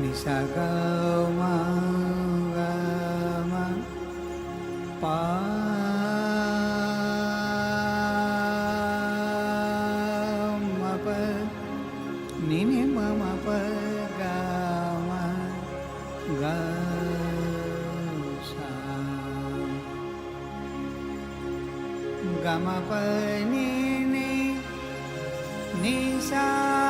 નિસા ગ મ પા મ પ ની ની મ મ પ ગ મ ગ સા ગ મ પ ની ની નિસા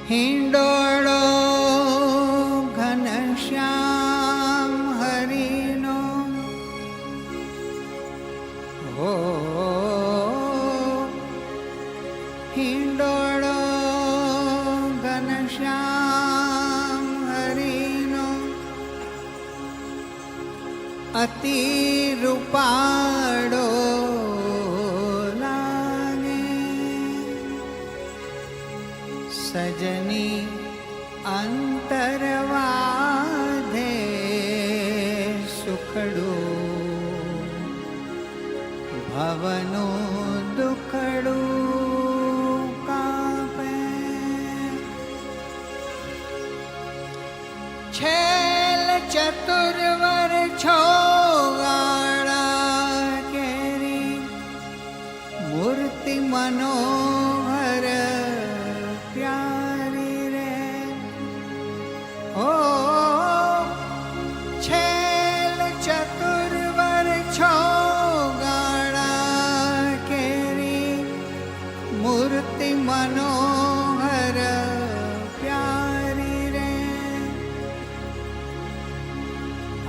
હિંડોળો ઘનશ્યામ હરિનો હો હિંડોળો ઘનશ્યામ હરિનો અતિ રૂપાળો સજની અંતરવાધે સુખડું ભવનું દુખડું કાપે છેલ ચતુર્વર છોગાળા કેરી મૂર્તિ મનોહર પ્યારી રે ઓ છેલ ચતુર્વર છોગાળા કેરી મૂર્તિ મનોહર પ્યારી રે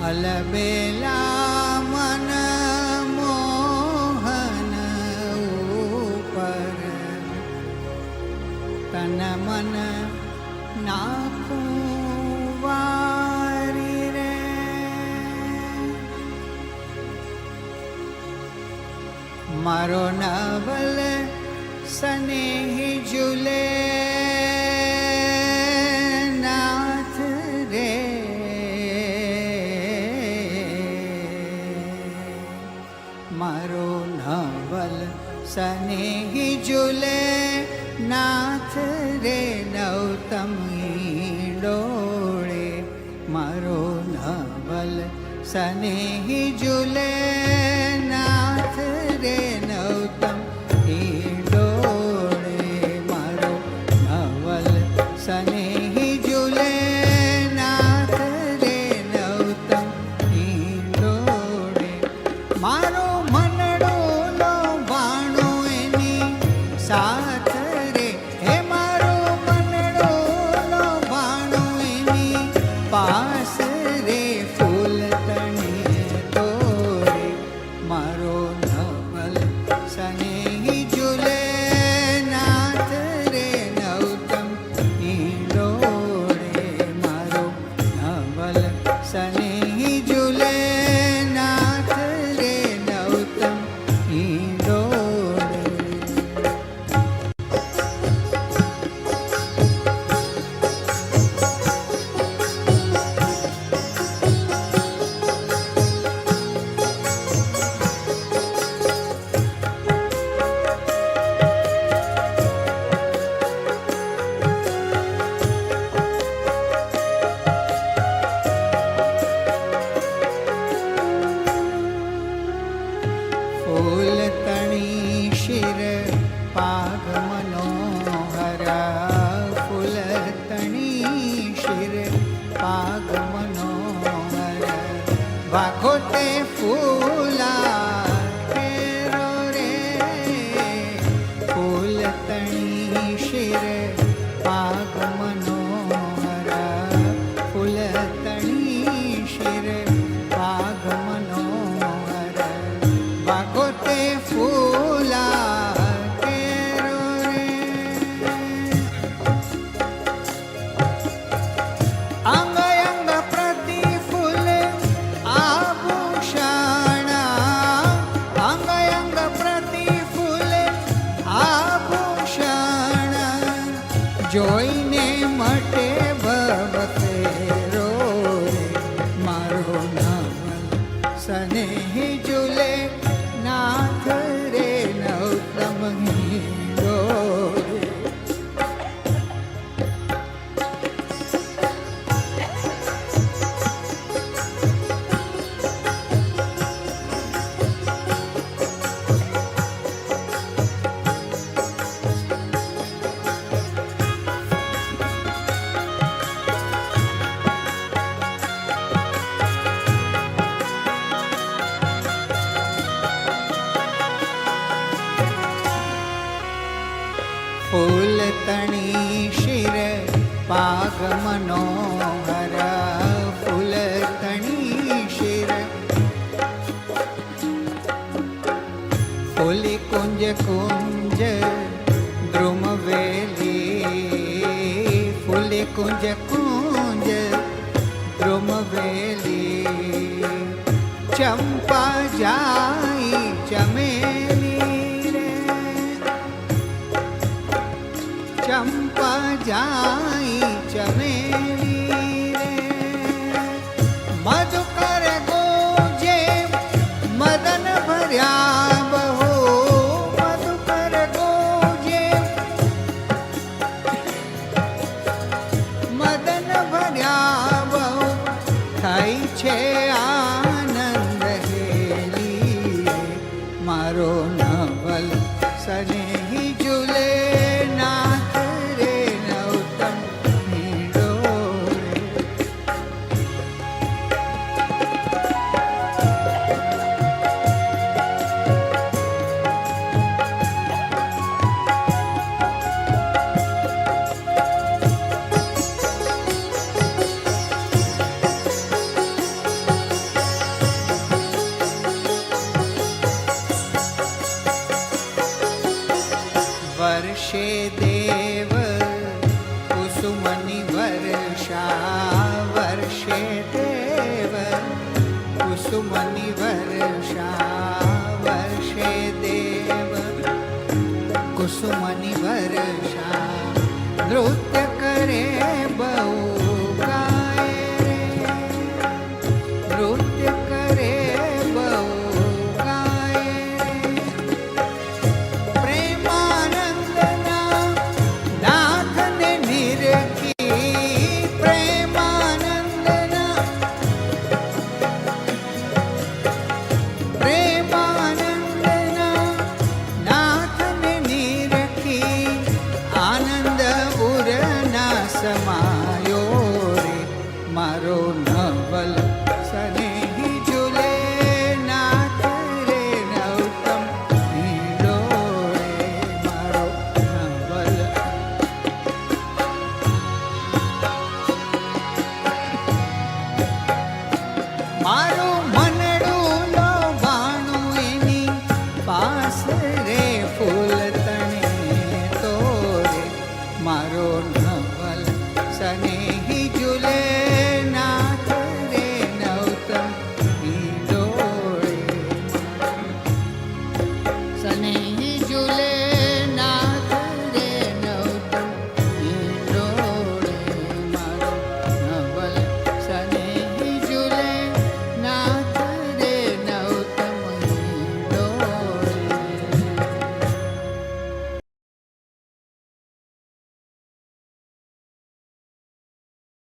અલબેલા મન મોહન ઉપર તન મન નાખું વારી રે મારો નવલ સ્નેહી ઝૂલે નાથ રે મારો નવલ સ્નેહી ઝૂલે નાથ રે નવતમ હિંડોળે મારો નવલ સ્નેહી ઝૂલે નાથ રે નવતમ હિંડોળે મારો નવલ સ્નેહી ઝૂલે નાથ રે નવતમ હિંડોળે મારો મનડો લો વાણો એની સાથ પાસ રે ફૂલ તણે તોરે મારો નવલ સ્નેહી ઝૂલે નાથ રે નવતમ હિંડોળે મારો નવલ સ્નેહી ઝૂલે નાથ રે નવતમ હિંડોળે પ્રતિફૂલે આભૂષણ જોઈને મટે ભવતેરો મારો નવલ સનેહી ઝૂલે નાથ રે નવતમ હીરો ફૂલ તણી શિર પાગ મનોહર ફૂલ તણી શિર ફૂલી કુંજ કુંજ દ્રુમ વેલી ફૂલી કુંજ કુંજ દ્રુમ વેલી ચંપા જાય ચમેલી રે ચંપા જાય ચમેલી રે મધુકર ગોજે મદન ભર્યા બહુ મધુકર ગોજે મદન ભર્યા બહુ થાય છે આનંદ હેલી મારો નવલ સનેહી ઝૂલે નાથ રે નવતમ હીરો વર્ષે દેવ કુસુમની વર્ષા વર્ષે દેવ કુસુમની વર્ષા વર્ષે દેવ કુસુમની વર્ષા નૃત્ય કરે બહુ